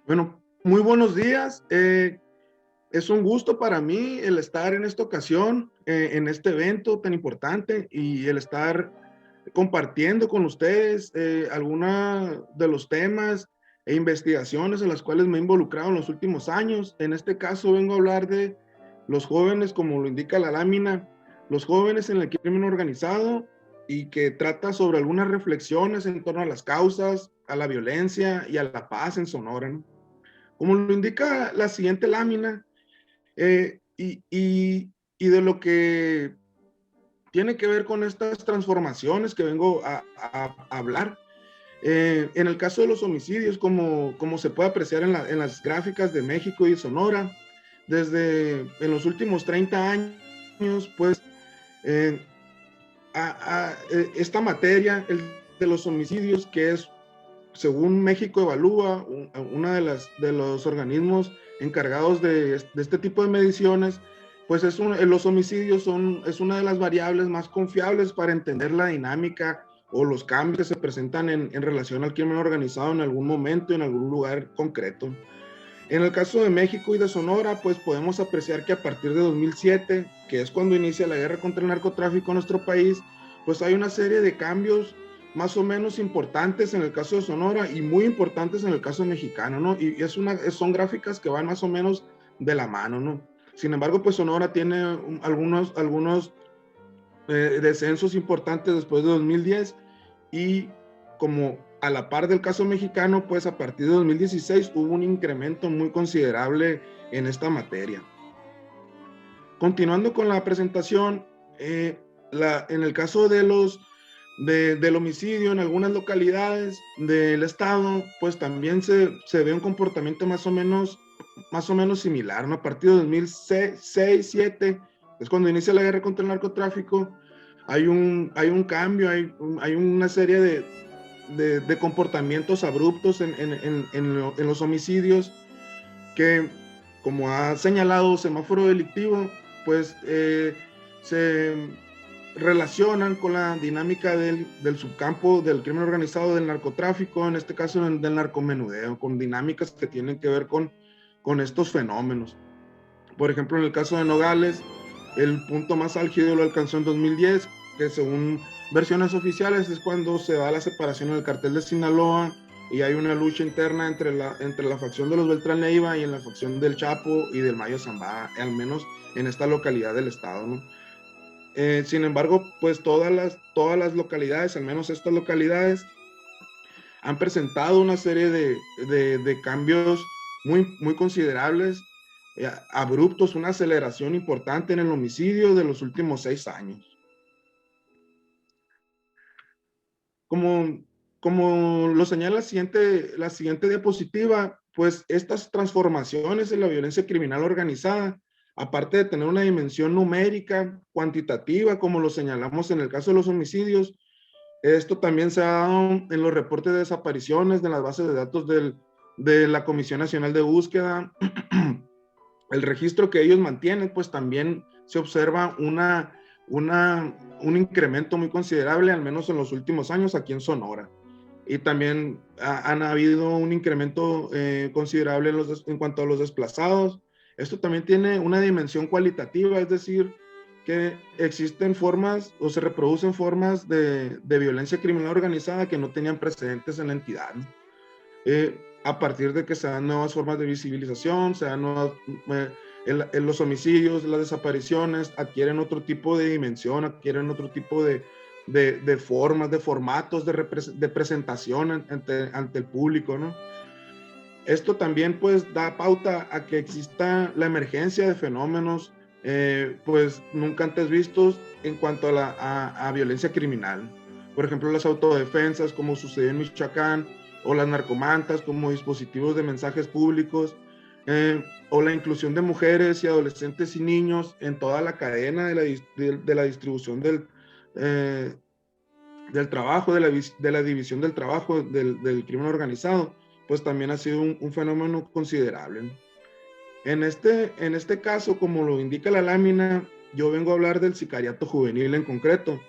Bueno, muy buenos días. Es un gusto para mí el estar en esta ocasión, en este evento tan importante y el estar compartiendo con ustedes algunos de los temas e investigaciones en las cuales me he involucrado en los últimos años. En este caso vengo a hablar de los jóvenes, como lo indica la lámina, los jóvenes en el crimen organizado y que trata sobre algunas reflexiones en torno a las causas, a la violencia y a la paz en Sonora, ¿no? Como lo indica la siguiente lámina, eh, y, y, y, de lo que tiene que ver con estas transformaciones que vengo a hablar. En el caso de los homicidios, como se puede apreciar en las gráficas de México y Sonora, desde en los últimos 30 años, pues eh, esta materia, el de los homicidios, que es según México Evalúa, una de los organismos encargados de este tipo de mediciones, pues los homicidios es una de las variables más confiables para entender la dinámica o los cambios que se presentan en relación al crimen organizado en algún momento, en algún lugar concreto. En el caso de México y de Sonora, pues podemos apreciar que a partir de 2007, que es cuando inicia la guerra contra el narcotráfico en nuestro país, pues hay una serie de cambios más o menos importantes en el caso de Sonora y muy importantes en el caso mexicano, ¿no? Y son gráficas que van más o menos de la mano, ¿no? Sin embargo, pues Sonora tiene algunos descensos importantes después de 2010 y como a la par del caso mexicano, pues a partir de 2016 hubo un incremento muy considerable en esta materia. Continuando con la presentación, en el caso del homicidio en algunas localidades del estado, pues también se ve un comportamiento más o menos similar, ¿no? A partir de 2006-2007, es cuando inicia la guerra contra el narcotráfico, hay un cambio, hay una serie de comportamientos abruptos en los homicidios que, como ha señalado Semáforo Delictivo, pues se relacionan con la dinámica del subcampo del crimen organizado, del narcotráfico, en este caso del narcomenudeo, con dinámicas que tienen que ver con estos fenómenos. Por ejemplo, en el caso de Nogales, el punto más álgido lo alcanzó en 2010, que según versiones oficiales es cuando se da la separación del cartel de Sinaloa y hay una lucha interna entre la facción de los Beltrán Leiva y en la facción del Chapo y del Mayo Zambada, al menos en esta localidad del estado, ¿no? Sin embargo, pues todas las localidades, al menos estas localidades, han presentado una serie de cambios muy considerables, abruptos, una aceleración importante en el homicidio de los últimos 6 años. Como, como lo señala la siguiente diapositiva, pues estas transformaciones en la violencia criminal organizada, aparte de tener una dimensión numérica, cuantitativa, como lo señalamos en el caso de los homicidios, esto también se ha dado en los reportes de desapariciones, de las bases de datos de la Comisión Nacional de Búsqueda. El registro que ellos mantienen, pues también se observa un incremento muy considerable, al menos en los últimos años aquí en Sonora. Y también han habido un incremento considerable en cuanto a los desplazados. Esto también tiene una dimensión cualitativa, es decir, que existen formas o se reproducen formas de violencia criminal organizada que no tenían precedentes en la entidad, ¿no? A partir de que se dan nuevas formas de visibilización, se dan nuevas, los homicidios, las desapariciones adquieren otro tipo de dimensión, adquieren otro tipo de formas, de formatos de presentación ante el público, ¿no? Esto también pues da pauta a que exista la emergencia de fenómenos pues nunca antes vistos en cuanto a violencia criminal. Por ejemplo, las autodefensas, como sucedió en Michoacán, o las narcomantas como dispositivos de mensajes públicos, o la inclusión de mujeres y adolescentes y niños en toda la cadena de la distribución del trabajo, de la división del trabajo del crimen organizado, pues también ha sido un fenómeno considerable, ¿no? En este caso, como lo indica la lámina, yo vengo a hablar del sicariato juvenil en concreto.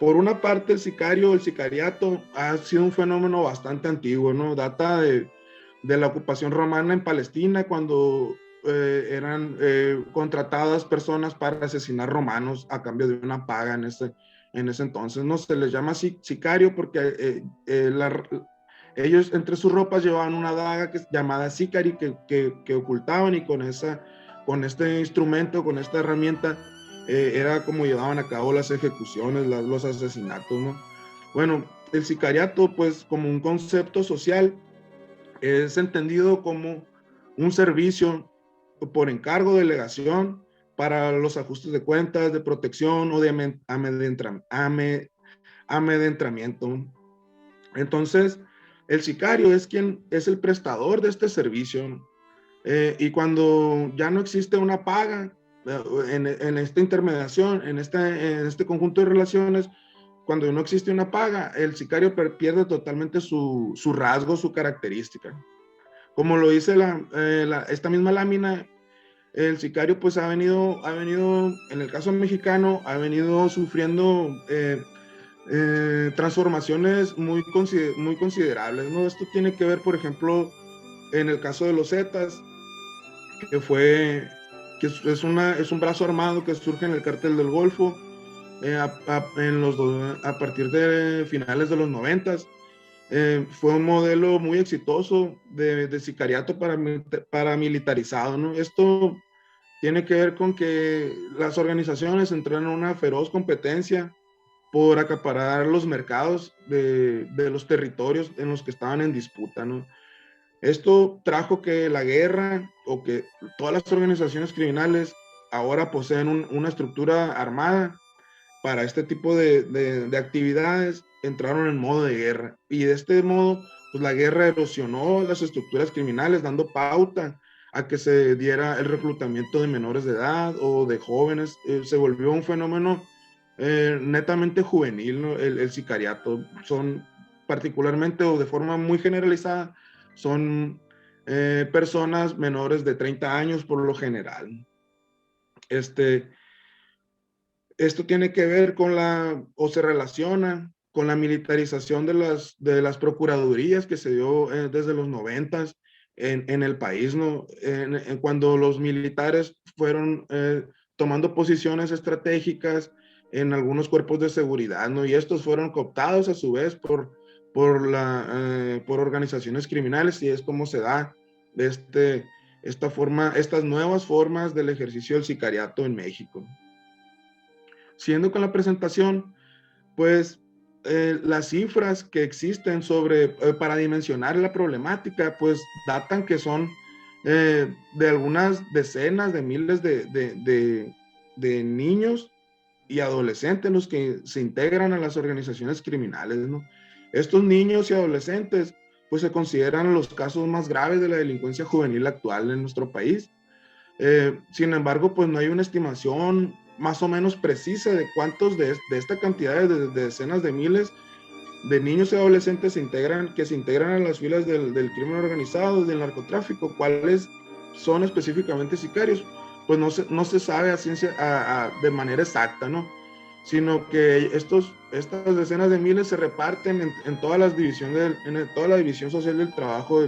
Por una parte, el sicariato ha sido un fenómeno bastante antiguo, ¿no? Data de la ocupación romana en Palestina, cuando eran contratadas personas para asesinar romanos a cambio de una paga en ese entonces, ¿no? Se les llama sicario porque ellos entre sus ropas llevaban una daga llamada sicari que ocultaban, y con este instrumento, con esta herramienta, era como llevaban a cabo las ejecuciones, los asesinatos, ¿no? Bueno, el sicariato, pues como un concepto social, es entendido como un servicio por encargo, delegación, para los ajustes de cuentas, de protección o de amedrentamiento. Entonces, el sicario es quien es el prestador de este servicio, y cuando ya no existe una paga en esta intermediación, en este conjunto de relaciones, cuando no existe una paga, el sicario pierde totalmente su rasgo, su característica. Como lo dice esta misma lámina, el sicario pues ha venido, en el caso mexicano, ha venido sufriendo transformaciones muy considerables, ¿no? Esto tiene que ver, por ejemplo, en el caso de los Zetas, que es un brazo armado que surge en el cártel del Golfo, a partir de finales de los 90. Fue un modelo muy exitoso de sicariato paramilitarizado, ¿no? Esto tiene que ver con que las organizaciones entraron en una feroz competencia por acaparar los mercados de los territorios en los que estaban en disputa, ¿no? Esto trajo que la guerra, o que todas las organizaciones criminales ahora poseen una estructura armada para este tipo de actividades, entraron en modo de guerra. Y de este modo, pues la guerra erosionó las estructuras criminales, dando pauta a que se diera el reclutamiento de menores de edad o de jóvenes. Se volvió un fenómeno netamente juvenil, ¿no? El sicariato. Son particularmente, o de forma muy generalizada, son personas menores de 30 años por lo general. Esto tiene que ver o se relaciona con la militarización de las procuradurías que se dio desde los 90 en el país, ¿no? Cuando los militares fueron tomando posiciones estratégicas en algunos cuerpos de seguridad, ¿no? Y estos fueron cooptados a su vez por organizaciones criminales, y es como se da estas nuevas formas del ejercicio del sicariato en México. Siguiendo con la presentación, pues las cifras que existen para dimensionar la problemática, pues datan que son de algunas decenas de miles de niños y adolescentes los que se integran a las organizaciones criminales, ¿no? Estos niños y adolescentes pues se consideran los casos más graves de la delincuencia juvenil actual en nuestro país. Sin embargo, pues no hay una estimación más o menos precisa de cuántos de esta cantidad de decenas de miles de niños y adolescentes que se integran a las filas del crimen organizado, del narcotráfico, cuáles son específicamente sicarios. Pues no se sabe de manera exacta, ¿no? Sino que estas decenas de miles se reparten en todas las divisiones, en toda la división social del trabajo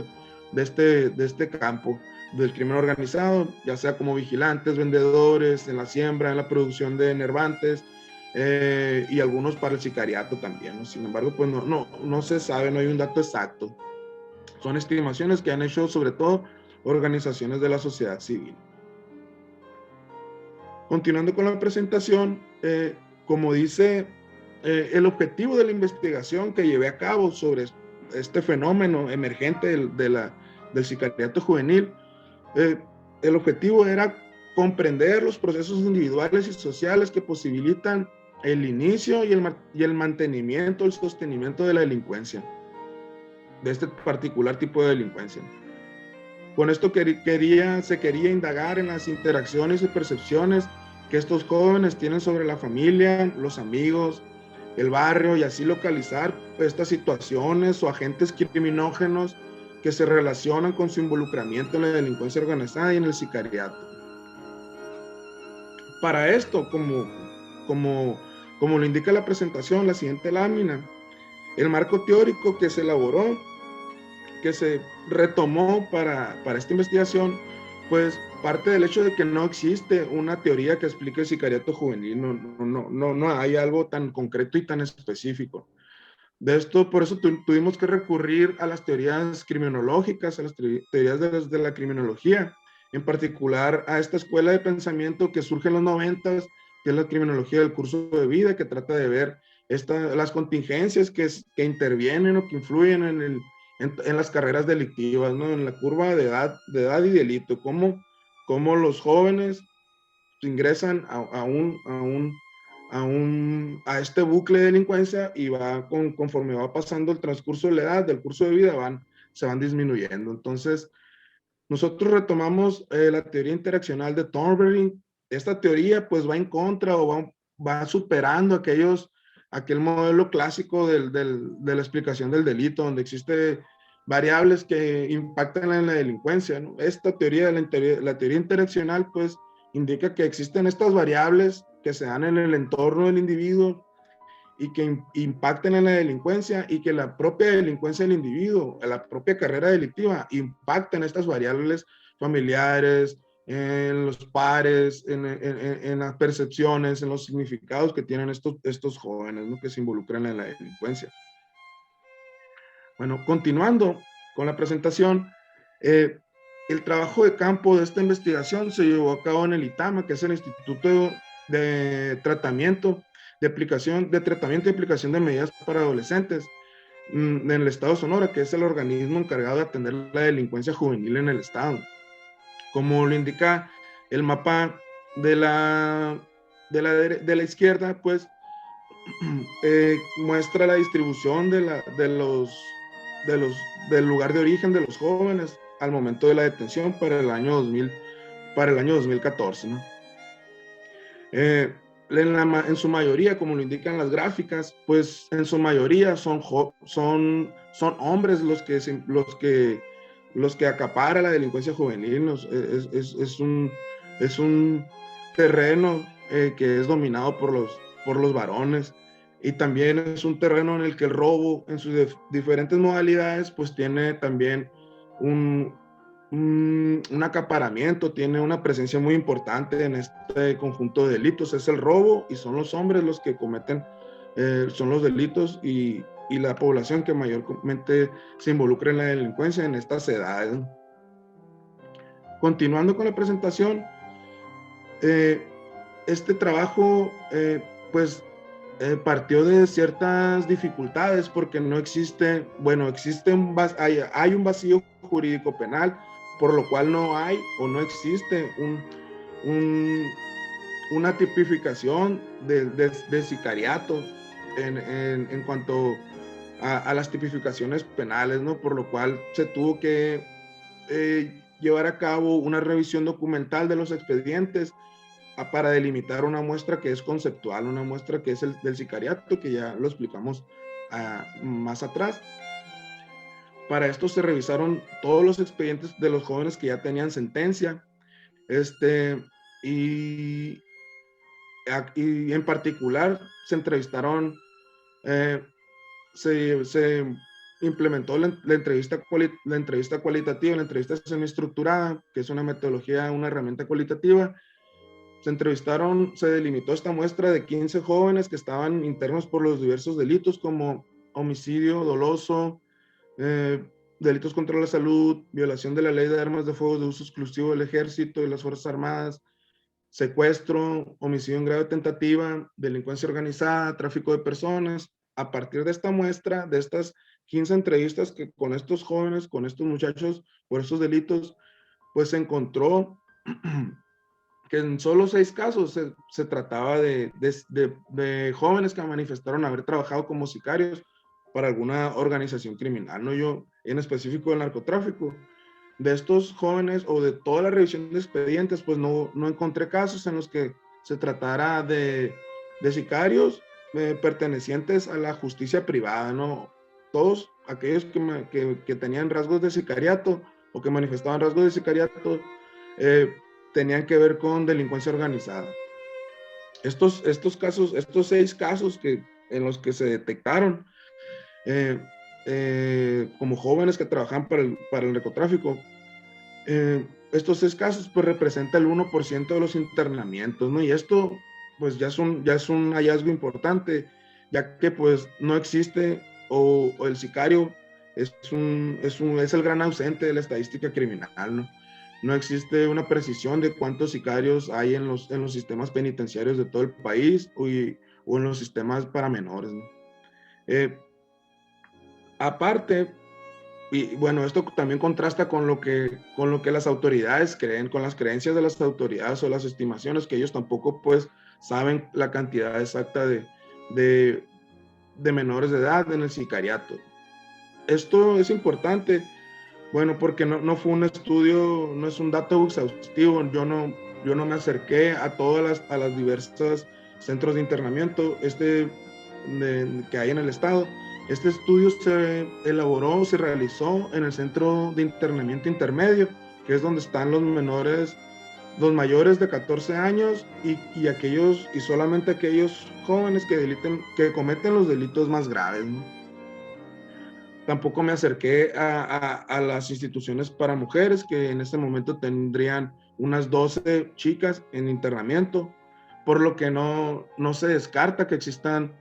de este campo del crimen organizado, ya sea como vigilantes, vendedores, en la siembra, en la producción de enervantes, y algunos para el sicariato también, ¿no? Sin embargo, pues no se sabe, no hay un dato exacto. Son estimaciones que han hecho sobre todo organizaciones de la sociedad civil. Continuando con la presentación, como dice, el objetivo de la investigación que llevé a cabo sobre este fenómeno emergente del sicariato juvenil, el objetivo era comprender los procesos individuales y sociales que posibilitan el inicio y el mantenimiento, el sostenimiento de la delincuencia, de este particular tipo de delincuencia. Con esto se quería indagar en las interacciones y percepciones que estos jóvenes tienen sobre la familia, los amigos, el barrio, y así localizar estas situaciones o agentes criminógenos que se relacionan con su involucramiento en la delincuencia organizada y en el sicariato. Para esto, como lo indica la presentación, la siguiente lámina, el marco teórico que se elaboró que se retomó para esta investigación, pues parte del hecho de que no existe una teoría que explique el sicariato juvenil, no hay algo tan concreto y tan específico. De esto, por eso tuvimos que recurrir a las teorías criminológicas, a las teorías de la criminología, en particular a esta escuela de pensamiento que surge en los 90, que es la criminología del curso de vida, que trata de ver las contingencias que intervienen o que influyen en las carreras delictivas, ¿no? En la curva de edad y delito, cómo los jóvenes ingresan a este bucle de delincuencia y conforme va pasando el transcurso de la edad, del curso de vida, se van disminuyendo. Entonces, nosotros retomamos la teoría interaccional de Thornberry. Esta teoría pues va en contra o va superando aquel modelo clásico de la explicación del delito, donde existe variables que impactan en la delincuencia, ¿no? Esta teoría, la teoría interaccional, pues indica que existen estas variables que se dan en el entorno del individuo y que impacten en la delincuencia, y que la propia delincuencia del individuo, la propia carrera delictiva, impacta en estas variables familiares, en los pares, en las percepciones, en los significados que tienen estos jóvenes, ¿no?, que se involucran en la delincuencia. Bueno, continuando con la presentación, el trabajo de campo de esta investigación se llevó a cabo en el ITAMA, que es el Instituto de Tratamiento de Aplicación de Medidas para Adolescentes en el Estado de Sonora, que es el organismo encargado de atender la delincuencia juvenil en el Estado. Como lo indica el mapa de la izquierda, pues muestra la distribución del lugar de origen de los jóvenes al momento de la detención para el año 2014, ¿no? En su mayoría, como lo indican las gráficas, pues en su mayoría son hombres los que acapara la delincuencia juvenil, ¿no? Es un terreno que es dominado por los varones, y también es un terreno en el que el robo en sus diferentes modalidades pues tiene también un acaparamiento, tiene una presencia muy importante en este conjunto de delitos. Es el robo y son los hombres los que cometen, son los delitos, y la población que mayormente se involucra en la delincuencia en estas edades. Continuando con la presentación, este trabajo pues partió de ciertas dificultades, porque no existe, hay un vacío jurídico penal, por lo cual no hay o no existe una tipificación de sicariato en cuanto a las tipificaciones penales, ¿no? Por lo cual se tuvo que llevar a cabo una revisión documental de los expedientes para delimitar una muestra que es conceptual, una muestra que es el del sicariato, que ya lo explicamos más atrás. Para esto se revisaron todos los expedientes de los jóvenes que ya tenían sentencia, y en particular se entrevistaron, se implementó la entrevista cualitativa, la entrevista semiestructurada, que es una metodología, una herramienta cualitativa. Se delimitó esta muestra de 15 jóvenes que estaban internos por los diversos delitos, como homicidio doloso, delitos contra la salud, violación de la ley de armas de fuego de uso exclusivo del ejército y las fuerzas armadas, secuestro, homicidio en grado de tentativa, delincuencia organizada, tráfico de personas. A partir de esta muestra, de estas 15 entrevistas que con estos jóvenes, con estos muchachos por estos delitos, pues se encontró que en solo 6 casos se trataba de jóvenes que manifestaron haber trabajado como sicarios para alguna organización criminal, no yo en específico del narcotráfico. De estos jóvenes, o de toda la revisión de expedientes, pues no encontré casos en los que se tratara de sicarios pertenecientes a la justicia privada, ¿no? Todos aquellos que tenían rasgos de sicariato o que manifestaban rasgos de sicariato tenían que ver con delincuencia organizada. Estos 6 casos en los que se detectaron, como jóvenes que trabajan para el narcotráfico. Estos 6 casos pues representa el 1% de los internamientos, ¿no? Y esto pues ya es un hallazgo importante, ya que pues no existe o el sicario es el gran ausente de la estadística criminal, ¿no? No existe una precisión de cuántos sicarios hay en los sistemas penitenciarios de todo el país o en los sistemas para menores, ¿no? Aparte, y bueno, esto también contrasta con lo que las autoridades creen, con las creencias de las autoridades o las estimaciones, que ellos tampoco pues saben la cantidad exacta de, de menores de edad en el sicariato. Esto es importante, bueno, porque no fue un estudio, no es un dato exhaustivo, yo no me acerqué a a las diversas centros de internamiento que hay en el estado. Este estudio se elaboró, se realizó en el Centro de Internamiento Intermedio, que es donde están los menores, los mayores de 14 años y solamente aquellos jóvenes que cometen los delitos más graves, ¿no? Tampoco me acerqué a las instituciones para mujeres, que en este momento tendrían unas 12 chicas en internamiento, por lo que no se descarta que existan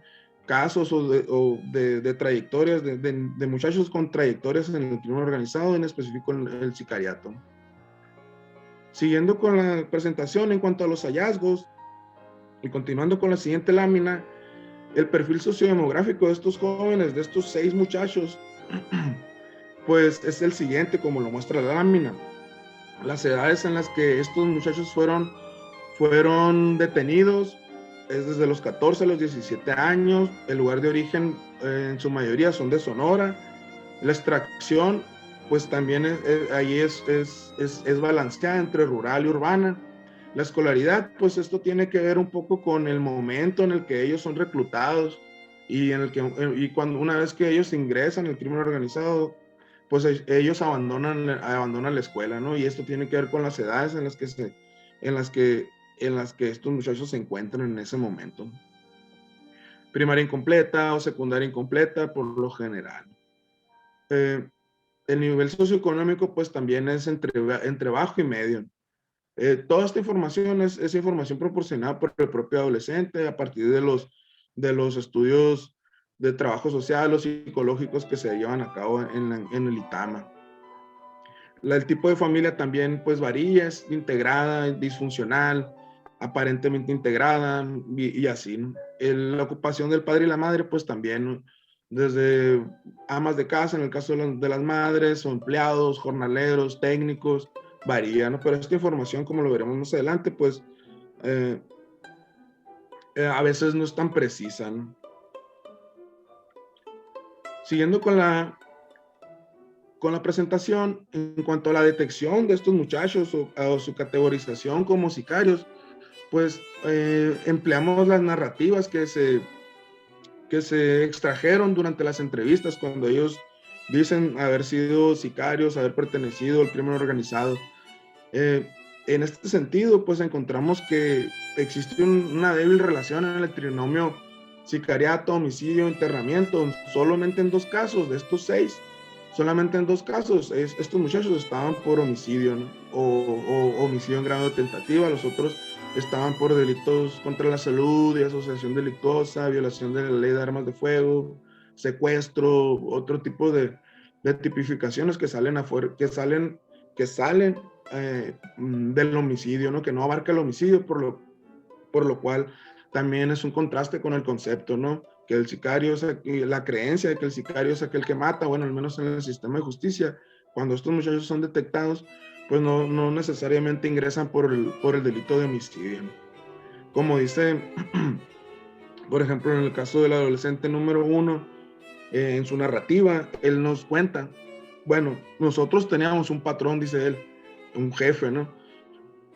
casos de trayectorias, de muchachos con trayectorias en el crimen organizado, en específico en el sicariato. Siguiendo con la presentación en cuanto a los hallazgos y continuando con la siguiente lámina, el perfil sociodemográfico de estos jóvenes, de estos 6 muchachos, pues es el siguiente, como lo muestra la lámina. Las edades en las que estos muchachos fueron detenidos es desde los 14 a los 17 años. El lugar de origen en su mayoría son de Sonora. La extracción pues también ahí es balanceada entre rural y urbana. La escolaridad, pues esto tiene que ver un poco con el momento en el que ellos son reclutados y cuando una vez que ellos ingresan al crimen organizado, pues ellos abandonan la escuela, ¿no? Y esto tiene que ver con las edades en las que estos muchachos se encuentran en ese momento. Primaria incompleta o secundaria incompleta por lo general. El nivel socioeconómico pues también es entre bajo y medio. Toda esta información es información proporcionada por el propio adolescente a partir de los estudios de trabajo social o psicológicos que se llevan a cabo en el ITAMA. El tipo de familia también pues varía, es integrada, disfuncional, aparentemente integrada y así, ¿no? La ocupación del padre y la madre pues también, ¿no? Desde amas de casa en el caso de las madres, o empleados, jornaleros, técnicos, varía, ¿no? Pero esta información, como lo veremos más adelante, pues a veces no es tan precisa, ¿no? Siguiendo con la presentación, en cuanto a la detección de estos muchachos o su categorización como sicarios, pues empleamos las narrativas que se extrajeron durante las entrevistas cuando ellos dicen haber sido sicarios, haber pertenecido al crimen organizado. En este sentido, pues encontramos que existe una débil relación en el trinomio sicariato, homicidio, internamiento, solamente en 2 casos de estos 6. Solamente en 2 casos, estos muchachos estaban por homicidio, ¿no? o homicidio en grado de tentativa, los otros estaban por delitos contra la salud y asociación delictuosa, violación de la ley de armas de fuego, secuestro, otro tipo de tipificaciones que salen del homicidio, ¿no? Que no abarca el homicidio, por lo cual también es un contraste con el concepto, ¿no? Que el sicario la creencia de que el sicario es aquel que mata, bueno, al menos en el sistema de justicia, cuando estos muchachos son detectados, pues no necesariamente ingresan por el delito de homicidio, ¿no? Como dice, por ejemplo, en el caso del adolescente número 1, en su narrativa, él nos cuenta, bueno, nosotros teníamos un patrón, dice él, un jefe, ¿no?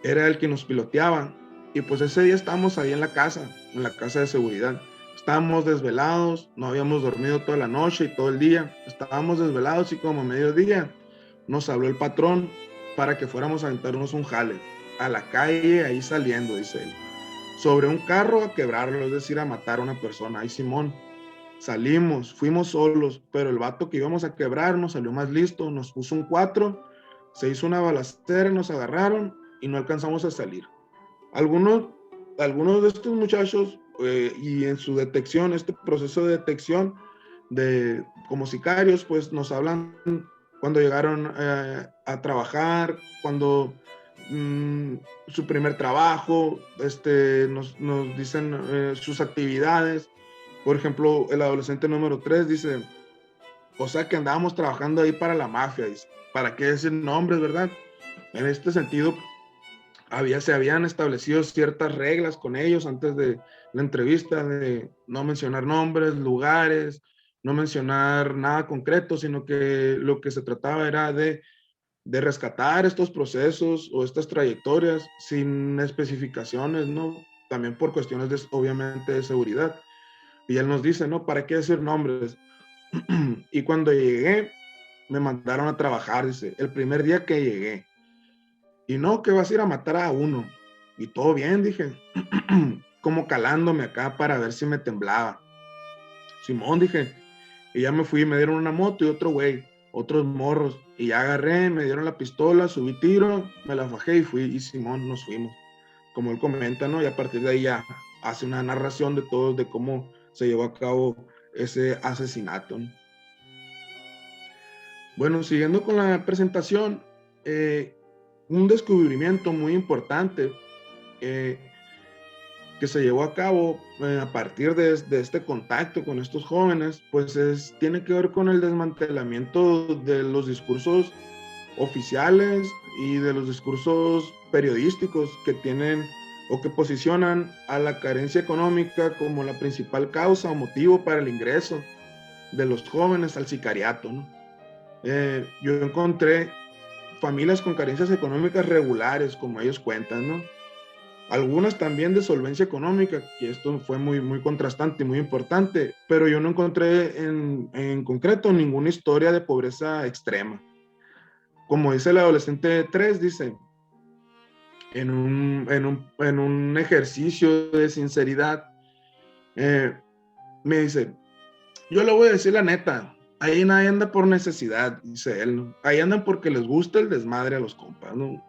Era el que nos piloteaba. Y pues ese día estábamos ahí en la casa de seguridad. Estábamos desvelados, no habíamos dormido toda la noche y todo el día. Estábamos desvelados y como a mediodía nos habló el patrón para que fuéramos a aventarnos un jale a la calle, ahí saliendo, dice él. Sobre un carro a quebrarlo, es decir, a matar a una persona. Ay, Simón. Salimos, fuimos solos, pero el vato que íbamos a quebrar nos salió más listo, nos puso un 4, se hizo una balacera, nos agarraron y no alcanzamos a salir. Algunos, algunos de estos muchachos, y en su detección, este proceso de detección como sicarios, pues nos hablan cuando llegaron a trabajar, cuando su primer trabajo, nos dicen sus actividades. Por ejemplo, el adolescente número 3 dice, o sea que andábamos trabajando ahí para la mafia, dice, ¿para qué decir nombres, verdad? En este sentido, se habían establecido ciertas reglas con ellos antes de la entrevista, de no mencionar nombres, lugares, no mencionar nada concreto, sino que lo que se trataba era de rescatar estos procesos o estas trayectorias sin especificaciones, ¿no? También por cuestiones, obviamente, de seguridad. Y él nos dice, ¿no? ¿Para qué decir nombres? Y cuando llegué, me mandaron a trabajar, dice, el primer día que llegué. Y no, que vas a ir a matar a uno. Y todo bien, dije, como calándome acá para ver si me temblaba. Simón, dije, y ya me fui, me dieron una moto y otro güey, otros morros. Y ya agarré, me dieron la pistola, subí tiro, me la fajé y fui, y Simón, nos fuimos. Como él comenta, ¿no? Y a partir de ahí ya hace una narración de todo, de cómo se llevó a cabo ese asesinato, ¿no? Bueno, siguiendo con la presentación, un descubrimiento muy importante eh, que se llevó a cabo a partir de este contacto con estos jóvenes, pues tiene que ver con el desmantelamiento de los discursos oficiales y de los discursos periodísticos que tienen o que posicionan a la carencia económica como la principal causa o motivo para el ingreso de los jóvenes al sicariato, ¿no? Yo encontré familias con carencias económicas regulares, como ellos cuentan, ¿no? Algunas también de solvencia económica, que esto fue muy, muy contrastante y muy importante, pero yo no encontré en concreto ninguna historia de pobreza extrema. Como dice el adolescente 3, dice, en un ejercicio de sinceridad, eh, me dice, yo le voy a decir la neta, ahí nadie anda por necesidad, dice él, ¿no? Ahí andan porque les gusta el desmadre a los compas, ¿no?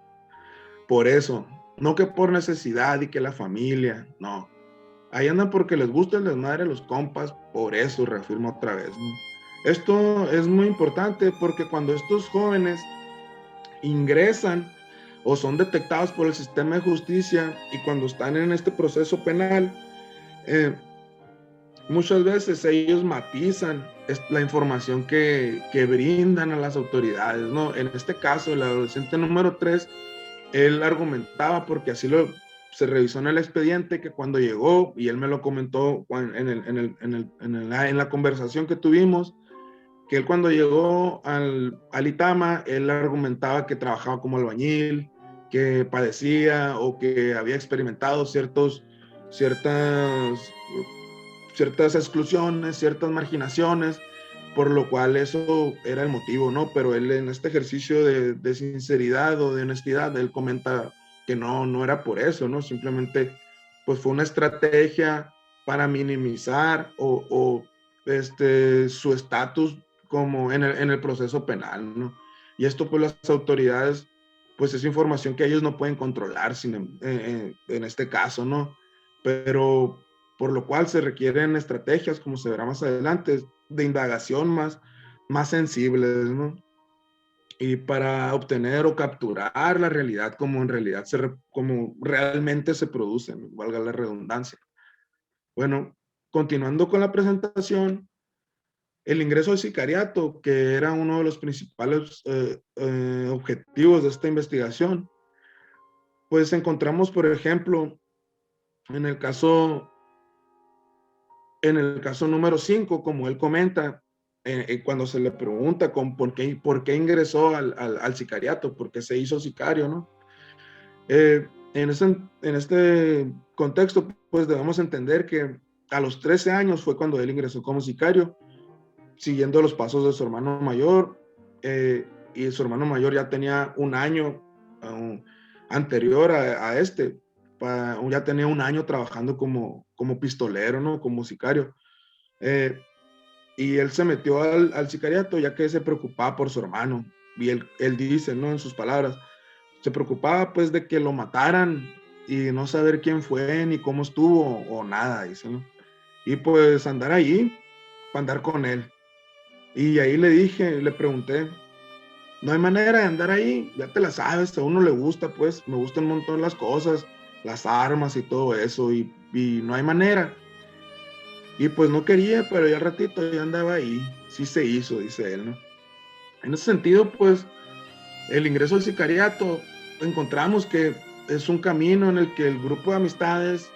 Por eso, no que por necesidad y que la familia, no. Ahí andan porque les gusta el desmadre a los compas, por eso reafirmo otra vez, ¿no? Esto es muy importante porque cuando estos jóvenes ingresan o son detectados por el sistema de justicia y cuando están en este proceso penal, eh, muchas veces ellos matizan la información que brindan a las autoridades, ¿no? En este caso, el adolescente número 3, él argumentaba, porque así se revisó en el expediente, que cuando llegó, y él me lo comentó en la conversación que tuvimos, que él cuando llegó al Itama, él argumentaba que trabajaba como albañil, que padecía o que había experimentado ciertas ciertas exclusiones, ciertas marginaciones, por lo cual eso era el motivo, ¿no? Pero él en este ejercicio de sinceridad o de honestidad, él comenta que no era por eso, ¿no? Simplemente, pues fue una estrategia para minimizar su estatus como en el proceso penal, ¿no? Y esto, pues las autoridades, pues es información que ellos no pueden controlar en este caso, ¿no? Pero por lo cual se requieren estrategias, como se verá más adelante, de indagación más sensibles, ¿no? Y para obtener o capturar la realidad como en realidad como realmente se produce, ¿no? Valga la redundancia. Bueno, continuando con la presentación, el ingreso al sicariato, que era uno de los principales objetivos de esta investigación, pues encontramos, por ejemplo, en el caso En el caso número 5, como él comenta, cuando se le pregunta por qué ingresó al sicariato, por qué se hizo sicario, ¿no? En este contexto, pues debemos entender que a los 13 años fue cuando él ingresó como sicario, siguiendo los pasos de su hermano mayor, y su hermano mayor ya tenía un año anterior a este, ya tenía un año trabajando como pistolero, ¿no? Como sicario. y él se metió al sicariato ya que se preocupaba por su hermano. Y él dice, ¿no? En sus palabras, se preocupaba pues de que lo mataran y no saber quién fue ni cómo estuvo o nada, dice, ¿no? Y pues andar ahí, para andar con él. Y ahí le dije, le pregunté, no hay manera de andar ahí, ya te la sabes, a uno le gusta, pues, me gustan un montón las cosas, las armas y todo eso, y no hay manera. Y pues no quería, pero ya al ratito ya andaba ahí, sí se hizo, dice él, ¿no? En ese sentido, pues, el ingreso al sicariato, encontramos que es un camino en el que el grupo de amistades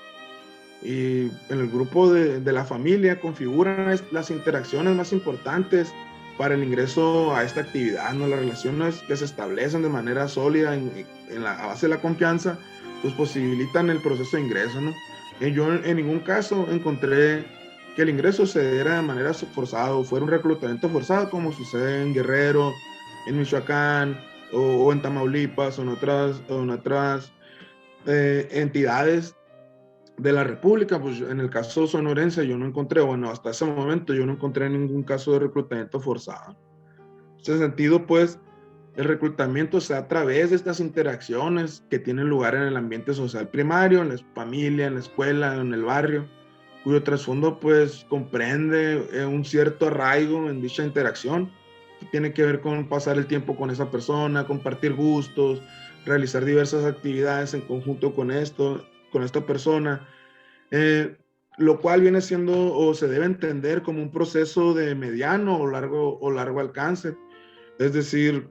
y en el grupo de la familia configuran las interacciones más importantes para el ingreso a esta actividad, ¿no? Las relaciones que se establecen de manera sólida a base de la confianza, pues posibilitan el proceso de ingreso, ¿no? Yo en ningún caso encontré que el ingreso se diera de manera forzada o fuera un reclutamiento forzado como sucede en Guerrero, en Michoacán o en Tamaulipas o en otras entidades de la República. Pues en el caso sonorense yo no encontré, bueno, hasta ese momento yo no encontré ningún caso de reclutamiento forzado. En ese sentido, pues, el reclutamiento se da a través de estas interacciones que tienen lugar en el ambiente social primario, en la familia, en la escuela, en el barrio, cuyo trasfondo, pues, comprende un cierto arraigo en dicha interacción, que tiene que ver con pasar el tiempo con esa persona, compartir gustos, realizar diversas actividades en conjunto con esta persona, eh, lo cual viene siendo o se debe entender como un proceso de mediano o largo alcance. Es decir,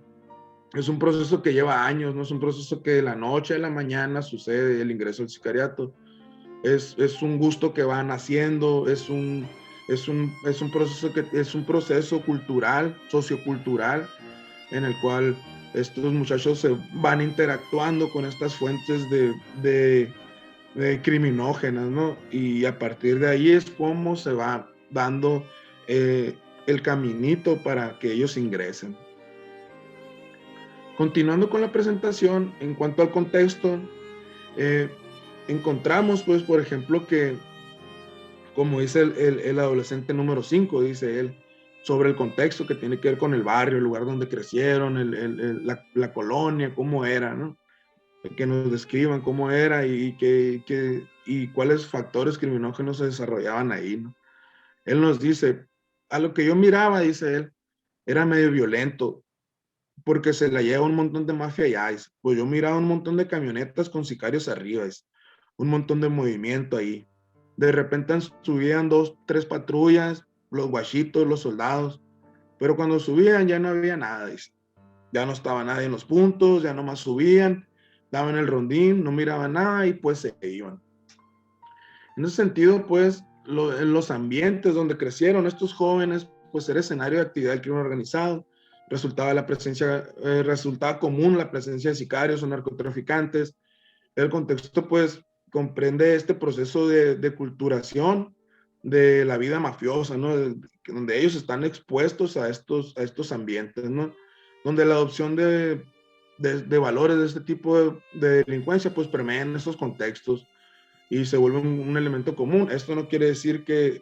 es un proceso que lleva años, no es un proceso que de la noche a la mañana sucede el ingreso al sicariato. Es un gusto que van haciendo, es un proceso cultural, sociocultural, en el cual estos muchachos se van interactuando con estas fuentes criminógenas, ¿no? Y a partir de ahí es como se va dando el caminito para que ellos ingresen. Continuando con la presentación, en cuanto al contexto, eh, encontramos, pues, por ejemplo, que, como dice el adolescente número 5, dice él, sobre el contexto que tiene que ver con el barrio, el lugar donde crecieron, la colonia, cómo era, ¿no? Que nos describan cómo era y cuáles factores criminógenos se desarrollaban ahí, ¿no? Él nos dice, a lo que yo miraba, dice él, era medio violento, porque se la lleva un montón de mafia allá, dice. Pues yo miraba un montón de camionetas con sicarios arriba, dice. Un montón de movimiento ahí. De repente subían 2, 3 patrullas, los guachitos, los soldados, pero cuando subían ya no había nada, dice. Ya no estaba nadie en los puntos, ya nomás subían, daban el rondín, no miraban nada y pues se iban. En ese sentido, pues, en los ambientes donde crecieron estos jóvenes, pues era escenario de actividad del crimen organizado, resultaba común la presencia de sicarios o narcotraficantes. El contexto, pues, comprende este proceso de culturación de la vida mafiosa, ¿no? Donde ellos están expuestos a estos ambientes, ¿no? Donde la adopción de valores de este tipo de delincuencia, pues, permea en esos contextos y se vuelve un elemento común. Esto no quiere decir que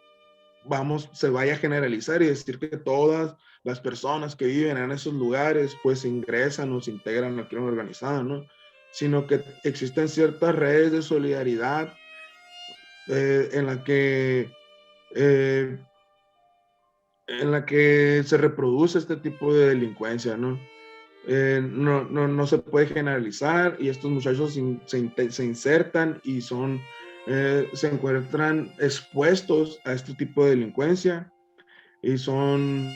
se vaya a generalizar y decir que todas las personas que viven en esos lugares pues ingresan o se integran al crimen organizado, ¿no? Sino que existen ciertas redes de solidaridad en eh, la que se reproduce este tipo de delincuencia, ¿no? No se puede generalizar y estos muchachos se insertan y se encuentran expuestos a este tipo de delincuencia y son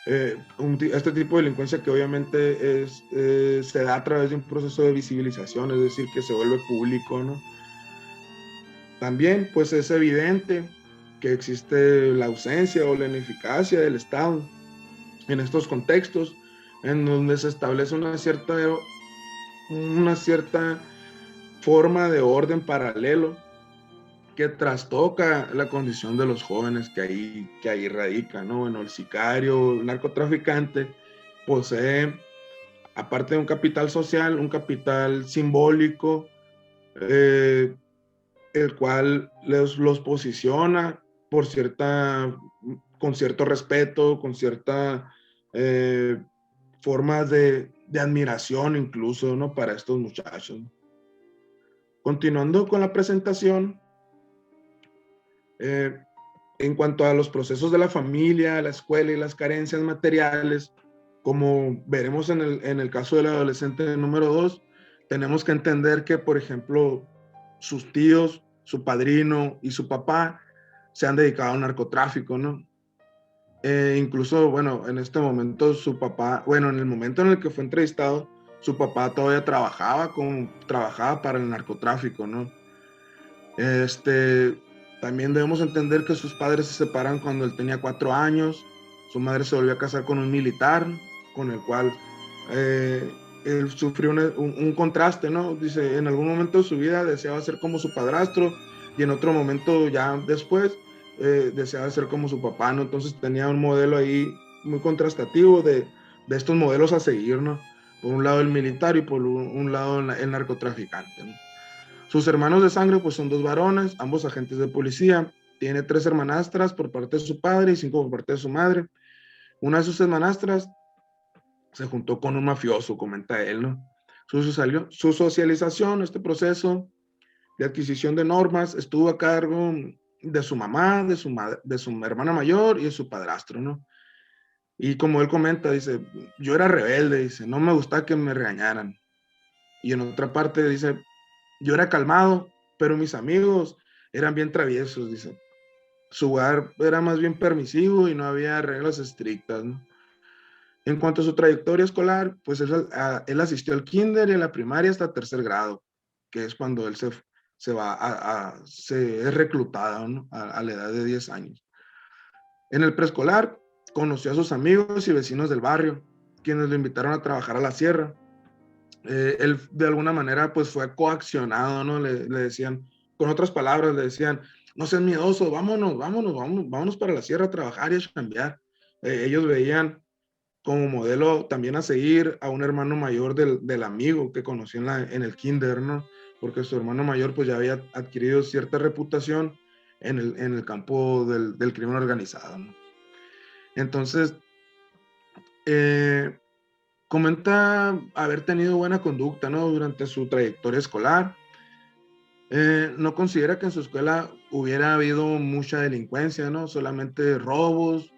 este tipo de delincuencia que obviamente se da a través de un proceso de visibilización, es decir, que se vuelve público, ¿no? También pues es evidente que existe la ausencia o la ineficacia del Estado en estos contextos en donde se establece una cierta forma de orden paralelo que trastoca la condición de los jóvenes que ahí radican, ¿no? Bueno, el sicario, el narcotraficante, posee, aparte de un capital social, un capital simbólico, el cual los posiciona por cierta con cierto respeto, con cierta formas de admiración incluso, ¿no? Para estos muchachos. Continuando con la presentación, en cuanto a los procesos de la familia, la escuela y las carencias materiales, como veremos en el caso del adolescente número 2, tenemos que entender que, por ejemplo, sus tíos, su padrino y su papá se han dedicado al narcotráfico, ¿no? Incluso, bueno, en este momento su papá, bueno, en el momento en el que fue entrevistado, su papá todavía trabajaba para el narcotráfico, ¿no? También debemos entender que sus padres se separan cuando él tenía 4 años, su madre se volvió a casar con un militar, con el cual él sufrió un contraste, ¿no? Dice, en algún momento de su vida deseaba ser como su padrastro y en otro momento ya después deseaba ser como su papá, ¿no? Entonces tenía un modelo ahí muy contrastativo de estos modelos a seguir, ¿no? Por un lado el militar y por un lado el narcotraficante, ¿no? Sus hermanos de sangre pues son 2 varones, ambos agentes de policía. Tiene 3 hermanastras por parte de su padre y 5 por parte de su madre. Una de sus hermanastras se juntó con un mafioso, comenta él, ¿no? Su socialización, este proceso de adquisición de normas, estuvo a cargo de su mamá, de su hermana mayor y de su padrastro, ¿no? Y como él comenta, dice, yo era rebelde, dice, no me gustaba que me regañaran. Y en otra parte dice, yo era calmado, pero mis amigos eran bien traviesos, dice. Su hogar era más bien permisivo y no había reglas estrictas, ¿no? En cuanto a su trayectoria escolar, pues él asistió al kinder y a la primaria hasta 3er grado, que es cuando él se es reclutado, ¿no? A la edad de 10 años. En el preescolar, conoció a sus amigos y vecinos del barrio, quienes lo invitaron a trabajar a la sierra. Él de alguna manera pues fue coaccionado, ¿no? Le decían, con otras palabras, le decían, no seas miedoso, vámonos para la sierra a trabajar y a cambiar. Ellos veían como modelo también a seguir a un hermano mayor del amigo que conoció en el kinder, ¿no? Porque su hermano mayor pues ya había adquirido cierta reputación en el campo del crimen organizado, ¿no? Entonces, comenta haber tenido buena conducta, ¿no? Durante su trayectoria escolar. No considera que en su escuela hubiera habido mucha delincuencia, ¿no? Solamente robos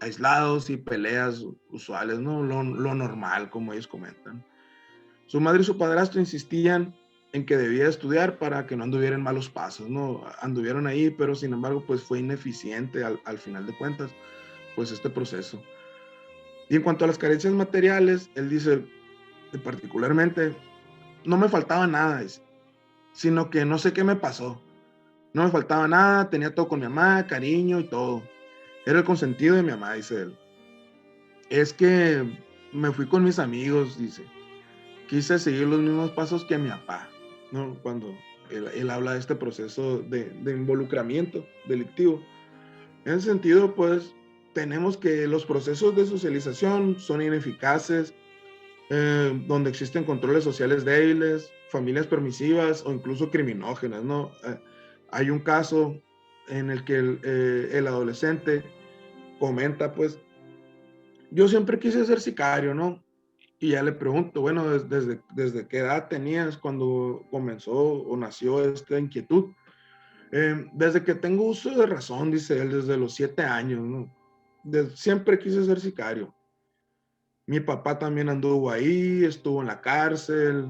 aislados y peleas usuales, ¿no? Lo normal, como ellos comentan. Su madre y su padrastro insistían en que debía estudiar para que no anduviera en malos pasos, ¿no? Anduvieron ahí, pero sin embargo, pues fue ineficiente al final de cuentas, pues este proceso. Y en cuanto a las carencias materiales, él dice, particularmente, no me faltaba nada, dice, sino que no sé qué me pasó. No me faltaba nada, tenía todo con mi mamá, cariño y todo. Era el consentido de mi mamá, dice él. Es que me fui con mis amigos, dice. Quise seguir los mismos pasos que mi papá, ¿no? Cuando él habla de este proceso de involucramiento delictivo. En ese sentido, pues, tenemos que los procesos de socialización son ineficaces, donde existen controles sociales débiles, familias permisivas o incluso criminógenas, ¿no? Hay un caso en el que el adolescente comenta, pues, yo siempre quise ser sicario, ¿no? Y ya le pregunto, bueno, ¿desde qué edad tenías cuando comenzó o nació esta inquietud? Desde que tengo uso de razón, dice él, desde los 7 años, ¿no? Siempre quise ser sicario. Mi papá también anduvo ahí, estuvo en la cárcel,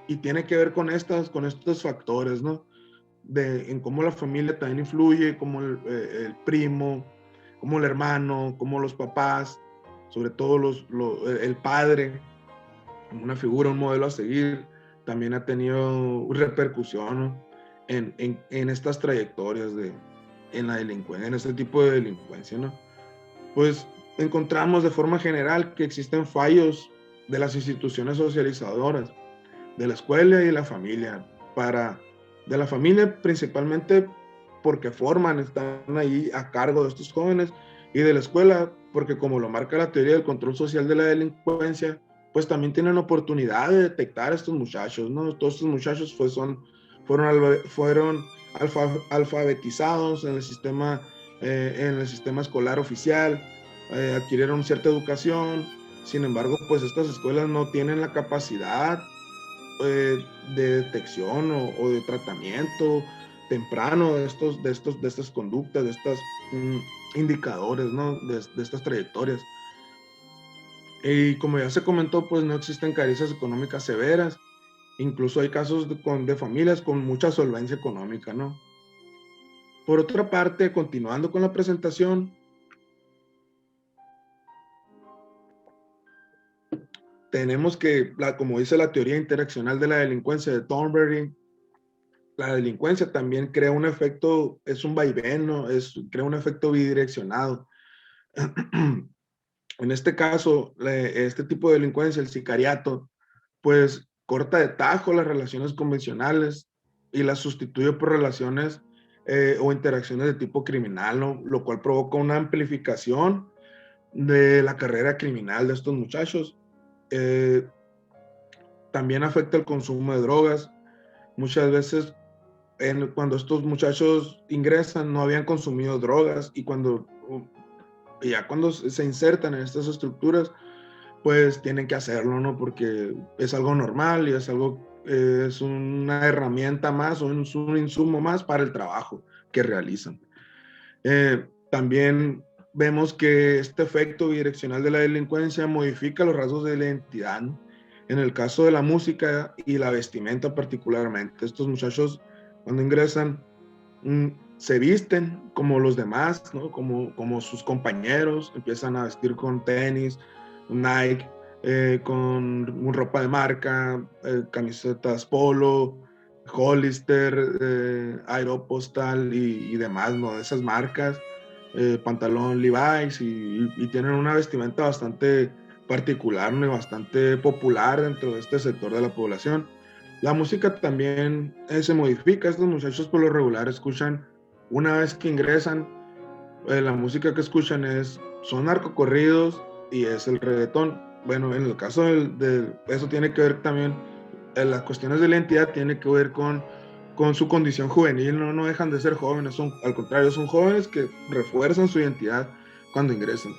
y tiene que ver con estos factores, ¿no? En cómo la familia también influye, cómo el primo, cómo el hermano, cómo los papás, sobre todo el padre, como una figura, un modelo a seguir, también ha tenido repercusión, ¿no? en estas trayectorias en la delincuencia, en este tipo de delincuencia, ¿no? Pues encontramos de forma general que existen fallos de las instituciones socializadoras, de la escuela y de la familia, de la familia principalmente porque están ahí a cargo de estos jóvenes, y de la escuela porque, como lo marca la teoría del control social de la delincuencia, pues también tienen oportunidad de detectar a estos muchachos, ¿no? Todos estos muchachos fueron alfabetizados en el sistema en el sistema escolar oficial, adquirieron cierta educación. Sin embargo, pues estas escuelas no tienen la capacidad de detección o de tratamiento temprano de estas conductas, de estos indicadores, ¿no? De estas trayectorias. Y como ya se comentó, pues no existen carencias económicas severas. Incluso hay casos de familias con mucha solvencia económica, ¿no? Por otra parte, continuando con la presentación, tenemos que, como dice la teoría interaccional de la delincuencia de Thornberry, la delincuencia también crea un efecto, es un vaivén, ¿no? Crea un efecto bidireccionado. En este caso, este tipo de delincuencia, el sicariato, pues corta de tajo las relaciones convencionales y las sustituye por relaciones o interacciones de tipo criminal, ¿no? Lo cual provoca una amplificación de la carrera criminal de estos muchachos. También afecta el consumo de drogas. Muchas veces cuando estos muchachos ingresan no habían consumido drogas y ya cuando se insertan en estas estructuras, pues tienen que hacerlo, ¿no? Porque es algo normal y es una herramienta más o es un insumo más para el trabajo que realizan. También vemos que este efecto bidireccional de la delincuencia modifica los rasgos de la identidad, ¿no? En el caso de la música y la vestimenta particularmente, estos muchachos cuando ingresan se visten como los demás, ¿no? Como sus compañeros, empiezan a vestir con tenis, Nike, con ropa de marca, camisetas Polo, Hollister, Aeropostale y demás, ¿no? De esas marcas, pantalón Levi's y tienen una vestimenta bastante particular, ¿no? Y bastante popular dentro de este sector de la población. La música también se modifica. Estos muchachos por lo regular escuchan, una vez que ingresan, la música que escuchan son narcocorridos y es el reggaetón. Bueno, en el caso eso tiene que ver también, las cuestiones de la identidad tiene que ver con su condición juvenil, no dejan de ser jóvenes, al contrario, son jóvenes que refuerzan su identidad cuando ingresan.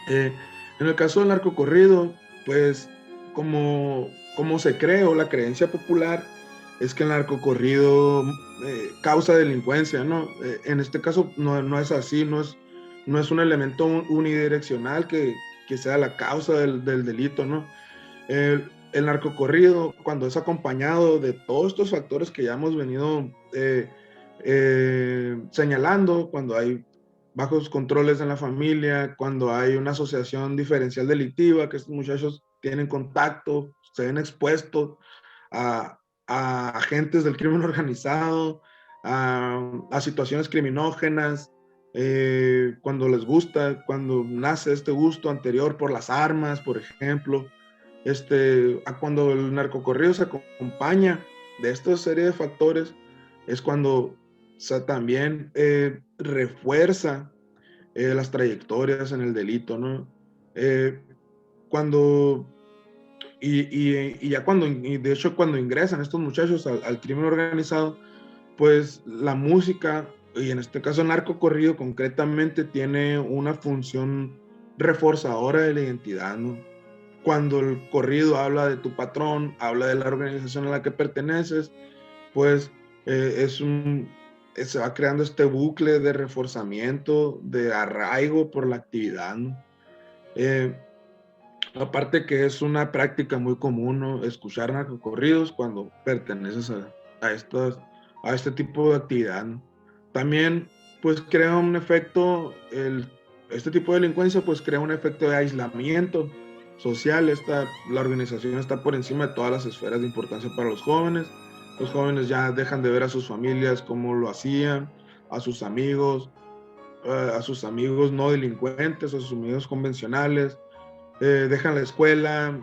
En el caso del narcocorrido, pues como se cree o la creencia popular es que el narcocorrido causa delincuencia, ¿no? En este caso no es así, no es un elemento unidireccional que sea la causa del delito, ¿no? El narcocorrido, cuando es acompañado de todos estos factores que ya hemos venido señalando, cuando hay bajos controles en la familia, cuando hay una asociación diferencial delictiva, que estos muchachos tienen contacto, se ven expuestos a agentes del crimen organizado, a situaciones criminógenas, cuando les gusta, cuando nace este gusto anterior por las armas, por ejemplo, a cuando el narcocorrido se acompaña de esta serie de factores, es cuando también refuerza las trayectorias en el delito, ¿no? Cuando, y ya cuando, y de hecho cuando ingresan estos muchachos al crimen organizado, pues la música, y en este caso el narcocorrido concretamente, tiene una función reforzadora de la identidad, ¿no? Cuando el corrido habla de tu patrón, habla de la organización a la que perteneces, pues se va creando este bucle de reforzamiento, de arraigo por la actividad, ¿no? Aparte que es una práctica muy común, ¿no? Escuchar narcocorridos cuando perteneces a este tipo de actividad, ¿no? También, pues crea un efecto, este tipo de delincuencia, pues crea un efecto de aislamiento social. La organización está por encima de todas las esferas de importancia para los jóvenes. Los jóvenes ya dejan de ver a sus familias como lo hacían, a sus amigos, a sus amigos no delincuentes, a sus amigos convencionales, dejan la escuela,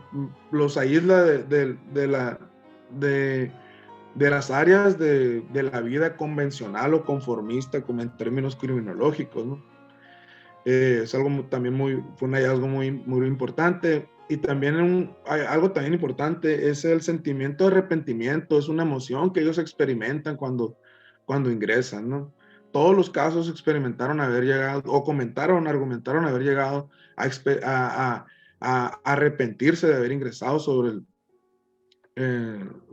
los aísla de, de las áreas de la vida convencional o conformista, como en términos criminológicos, ¿no? Es algo también fue un hallazgo muy importante. Y también algo también importante es el sentimiento de arrepentimiento, es una emoción que ellos experimentan cuando ingresan, ¿no? todos los casos experimentaron haber llegado, o argumentaron haber llegado a arrepentirse de haber ingresado sobre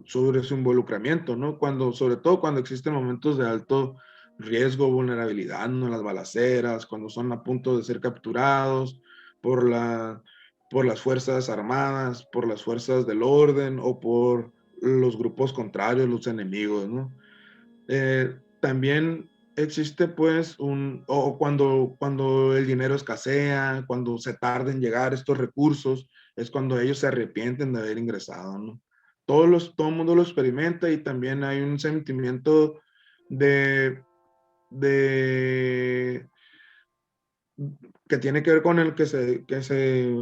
su involucramiento, ¿no? Sobre todo cuando existen momentos de alto riesgo, vulnerabilidad, ¿no? Las balaceras, cuando son a punto de ser capturados por por las fuerzas armadas, por las fuerzas del orden o por los grupos contrarios, los enemigos, ¿no? También existe pues o cuando el dinero escasea, cuando se tarda en llegar estos recursos, es cuando ellos se arrepienten de haber ingresado, ¿no? Todo el mundo lo experimenta y también hay un sentimiento de, de que tiene que ver con que se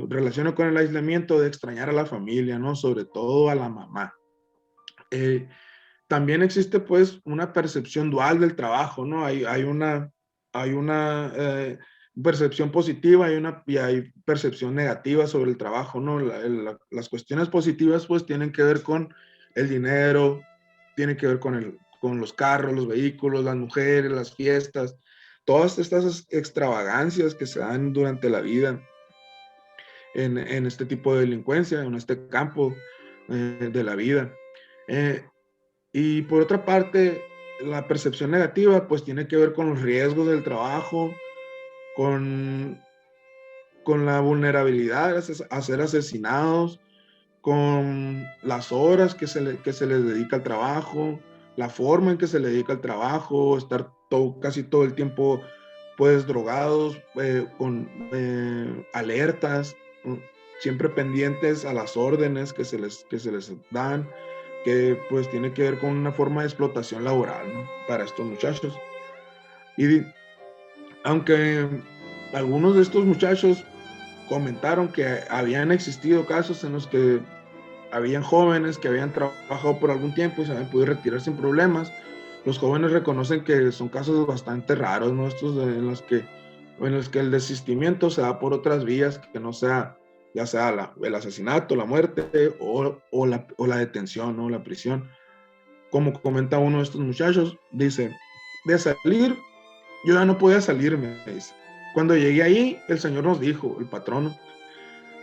relaciona con el aislamiento, de extrañar a la familia, ¿no? Sobre todo a la mamá. También existe pues una percepción dual del trabajo, ¿no? Hay una percepción positiva y hay percepción negativa sobre el trabajo, ¿no? Las cuestiones positivas pues tienen que ver con el dinero, tienen que ver con los carros, los vehículos, las mujeres, las fiestas, todas estas extravagancias que se dan durante la vida en este tipo de delincuencia, en este campo de la vida. Y por otra parte, la percepción negativa pues tiene que ver con los riesgos del trabajo, con, con la vulnerabilidad a ser asesinados, con las horas que se les dedica al trabajo, la forma en que se le dedica al trabajo, estar casi todo el tiempo pues drogados, con alertas, siempre pendientes a las órdenes que se les dan, que pues tiene que ver con una forma de explotación laboral, ¿no? Para estos muchachos. Y aunque algunos de estos muchachos comentaron que habían existido casos en los que habían jóvenes que habían trabajado por algún tiempo y se habían podido retirar sin problemas, los jóvenes reconocen que son casos bastante raros, ¿no? Estos en los que el desistimiento se da por otras vías que no sea, ya sea el asesinato, la muerte o la detención, ¿no? La prisión. Como comenta uno de estos muchachos, dice, de salir, yo ya no podía salir, me dice. Cuando llegué ahí, el señor nos dijo, el patrono,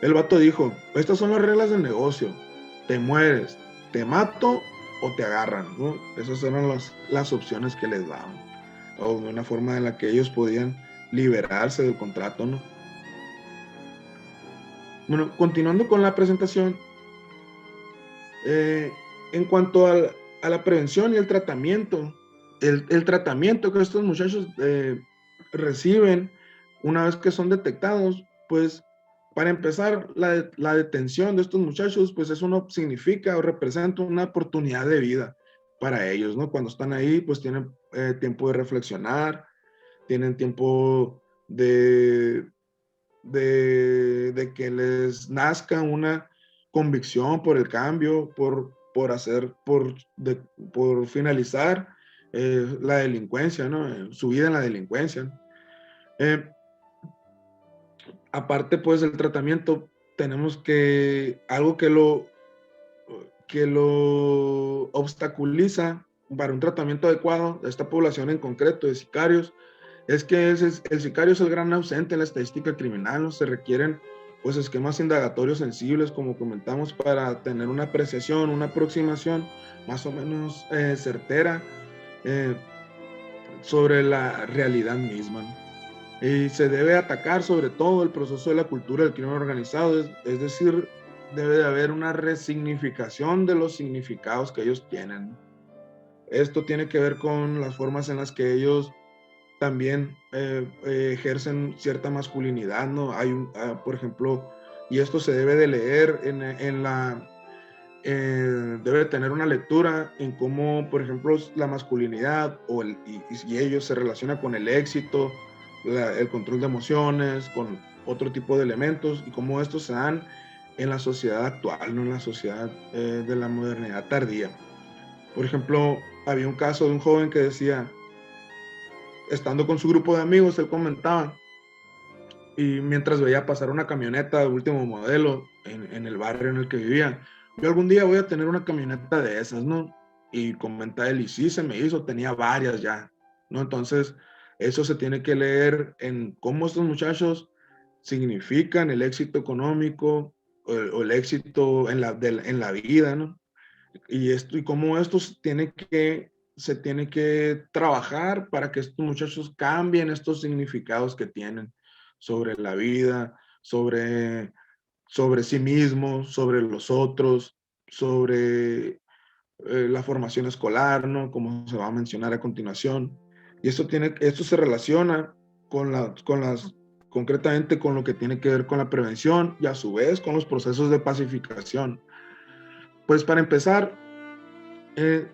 el vato dijo, estas son las reglas del negocio, te mueres, te mato o te agarran, ¿no? Esas eran las opciones que les daban, o de una forma en la que ellos podían liberarse del contrato, ¿no? Bueno, continuando con la presentación, en cuanto a la prevención y el tratamiento, el tratamiento que estos muchachos reciben una vez que son detectados, pues para empezar, la detención de estos muchachos, pues eso no significa o representa una oportunidad de vida para ellos, ¿no? Cuando están ahí, pues tienen tiempo de reflexionar, tienen tiempo de que les nazca una convicción por el cambio, por finalizar la delincuencia, ¿no? Su vida en la delincuencia. Eh, Aparte, pues, del tratamiento, tenemos algo que lo obstaculiza para un tratamiento adecuado de esta población en concreto de sicarios, es que el sicario es el gran ausente en la estadística criminal, ¿no? Se requieren pues esquemas indagatorios sensibles, como comentamos, para tener una apreciación, una aproximación más o menos certera eh, sobre la realidad misma, ¿no? Y se debe atacar sobre todo el proceso de la cultura del crimen organizado, es decir, debe de haber una resignificación de los significados que ellos tienen. Esto tiene que ver con las formas en las que ellos también ejercen cierta masculinidad, ¿no? Por ejemplo, y esto se debe de leer debe tener una lectura en cómo, por ejemplo, la masculinidad y ellos se relaciona con el éxito, el control de emociones, con otro tipo de elementos y cómo estos se dan en la sociedad actual, no en la sociedad de la modernidad tardía. Por ejemplo, había un caso de un joven que decía, estando con su grupo de amigos, él comentaba, y mientras veía pasar una camioneta de último modelo en el barrio en el que vivía, yo algún día voy a tener una camioneta de esas, ¿no? Y comenta él, y sí, se me hizo, tenía varias ya, ¿no? Entonces, eso se tiene que leer en cómo estos muchachos significan el éxito económico o el éxito en la vida, ¿no? Y cómo esto se tiene que trabajar para que estos muchachos cambien estos significados que tienen sobre la vida, sobre sí mismos, sobre los otros, sobre la formación escolar, ¿no? Como se va a mencionar a continuación. Y esto se relaciona concretamente con lo que tiene que ver con la prevención y a su vez con los procesos de pacificación. Pues para empezar, eh,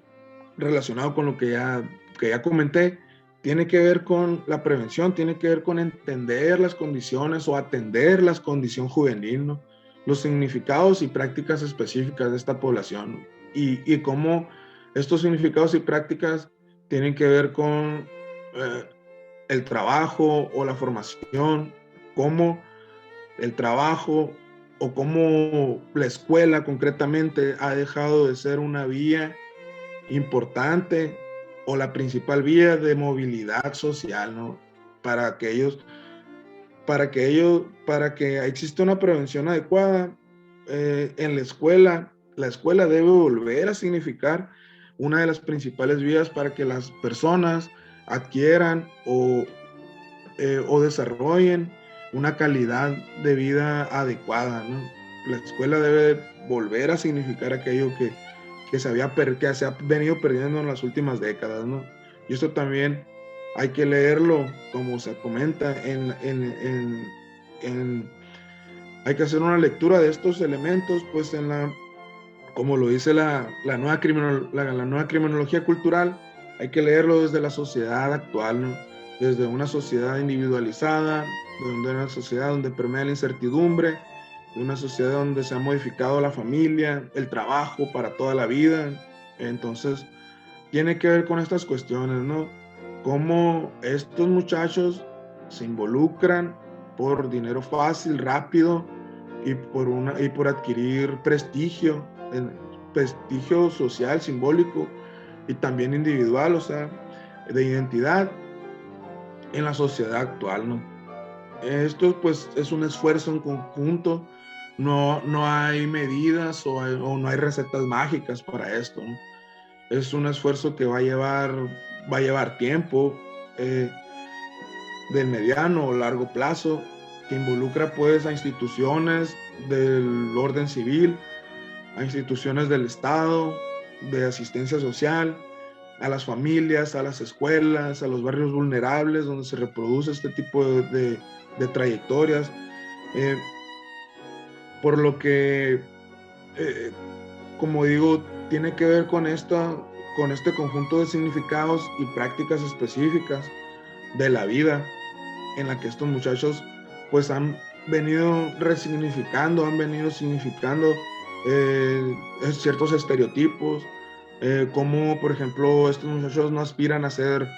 relacionado con lo que ya comenté, tiene que ver con la prevención, tiene que ver con entender las condiciones o atender la condición juvenil, ¿no? Los significados y prácticas específicas de esta población y cómo estos significados y prácticas tienen que ver con el trabajo o la formación, cómo el trabajo o cómo la escuela concretamente ha dejado de ser una vía importante o la principal vía de movilidad social, ¿no? Para que ellos, para que exista una prevención adecuada en la escuela debe volver a significar una de las principales vías para que las personas adquieran o desarrollen una calidad de vida adecuada, ¿no? La escuela debe volver a significar aquello que se ha venido perdiendo en las últimas décadas, ¿no? Y esto también hay que leerlo, como se comenta, hay que hacer una lectura de estos elementos, pues como lo dice la nueva criminología cultural, hay que leerlo desde la sociedad actual, ¿no? Desde una sociedad individualizada, de una sociedad donde permea la incertidumbre, de una sociedad donde se ha modificado la familia, el trabajo para toda la vida. Entonces, tiene que ver con estas cuestiones, ¿no? Cómo estos muchachos se involucran por dinero fácil, rápido y por adquirir prestigio social, simbólico y también individual, o sea, de identidad en la sociedad actual, ¿no? Esto pues es un esfuerzo en conjunto, no hay medidas o no hay recetas mágicas para esto, ¿no? Es un esfuerzo que va a llevar tiempo, eh, del mediano o largo plazo, que involucra pues a instituciones del orden civil, a instituciones del Estado, de asistencia social, a las familias, a las escuelas, a los barrios vulnerables donde se reproduce este tipo de trayectorias, eh, por lo que, eh, como digo, tiene que ver con este conjunto de significados y prácticas específicas de la vida en la que estos muchachos pues han venido resignificando, han venido significando ciertos estereotipos, como por ejemplo estos muchachos no aspiran a ser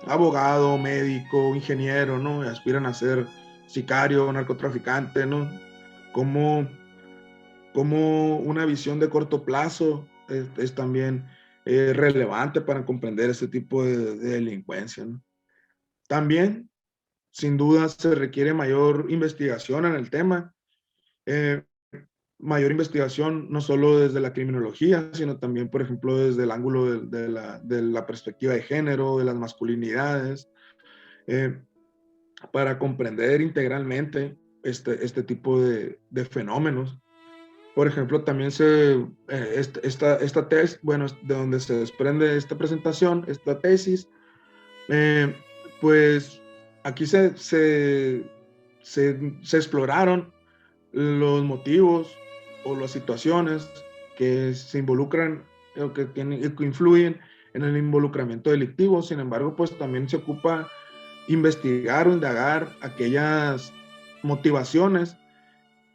abogado, médico, ingeniero, ¿no? Aspiran a ser sicario, narcotraficante, ¿no? Como, como una visión de corto plazo es también relevante para comprender este tipo de delincuencia, ¿no? También, sin duda, se requiere mayor investigación en el tema, eh, mayor investigación no solo desde la criminología, sino también, por ejemplo, desde el ángulo de la perspectiva de género, de las masculinidades, eh, para comprender integralmente este tipo de fenómenos. Por ejemplo, también esta tesis, bueno, de donde se desprende esta presentación, esta tesis, eh, pues aquí se exploraron los motivos o las situaciones que se involucran o que influyen en el involucramiento delictivo. Sin embargo, pues también se ocupa investigar o indagar aquellas motivaciones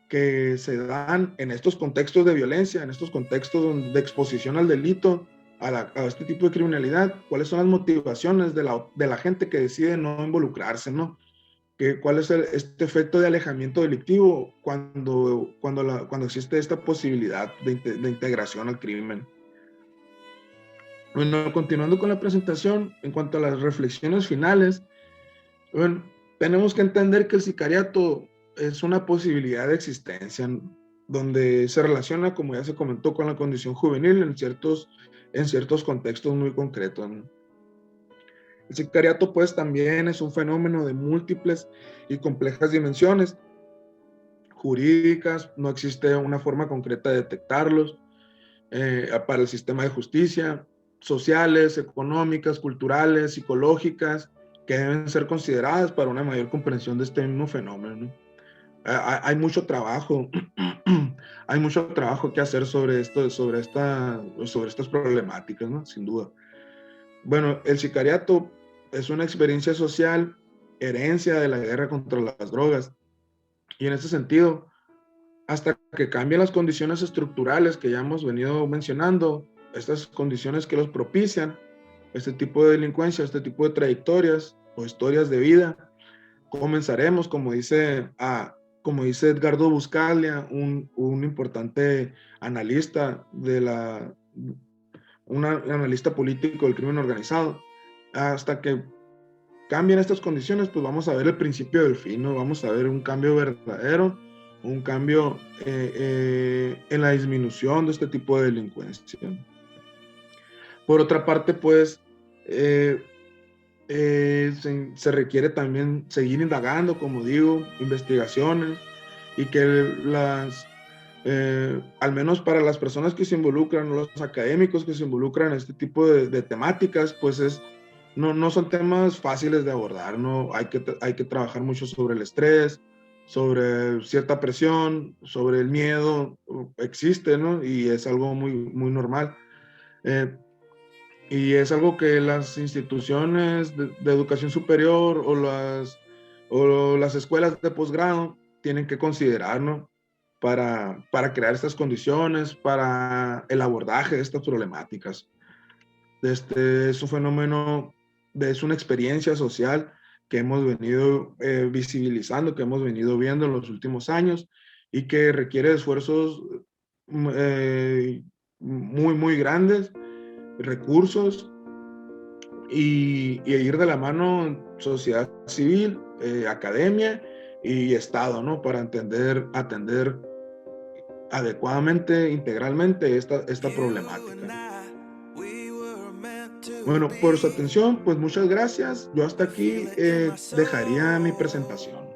que se dan en estos contextos de violencia, en estos contextos de exposición al delito, a este tipo de criminalidad, cuáles son las motivaciones de la gente que decide no involucrarse, ¿no? ¿Cuál es este efecto de alejamiento delictivo cuando existe esta posibilidad de integración al crimen? Bueno, continuando con la presentación, en cuanto a las reflexiones finales, bueno, tenemos que entender que el sicariato es una posibilidad de existencia, ¿no? Donde se relaciona, como ya se comentó, con la condición juvenil en ciertos contextos muy concretos, ¿no? El sicariato, pues, también es un fenómeno de múltiples y complejas dimensiones jurídicas, no existe una forma concreta de detectarlos, para el sistema de justicia, sociales, económicas, culturales, psicológicas, que deben ser consideradas para una mayor comprensión de este mismo fenómeno, ¿no? Hay mucho trabajo, hay mucho trabajo que hacer sobre esto, sobre estas problemáticas, ¿no? Sin duda. Bueno, el sicariato es una experiencia social, herencia de la guerra contra las drogas, y en ese sentido, hasta que cambien las condiciones estructurales que ya hemos venido mencionando, estas condiciones que los propician, este tipo de delincuencia, este tipo de trayectorias o historias de vida, comenzaremos, como dice Edgardo Buscaglia, un importante analista un analista político del crimen organizado, hasta que cambien estas condiciones, pues vamos a ver el principio del fin, ¿no? Vamos a ver un cambio verdadero, un cambio en la disminución de este tipo de delincuencia. Por otra parte, pues, eh, se requiere también seguir indagando, como digo, investigaciones, y que al menos para las personas que se involucran, los académicos que se involucran en este tipo de temáticas, pues no son temas fáciles de abordar, ¿no? Hay que trabajar mucho sobre el estrés, sobre cierta presión, sobre el miedo, existe, ¿no? Y es algo muy normal. Eh, y es algo que las instituciones de educación superior o las escuelas de posgrado tienen que considerar, ¿no? Para crear estas condiciones, para el abordaje de estas problemáticas. Es un fenómeno, es una experiencia social que hemos venido visibilizando, que hemos venido viendo en los últimos años y que requiere esfuerzos eh, muy grandes, recursos y ir de la mano sociedad civil, academia y Estado, ¿no? Para atender adecuadamente, integralmente esta problemática. Bueno, por su atención, pues muchas gracias. Yo hasta aquí dejaría mi presentación.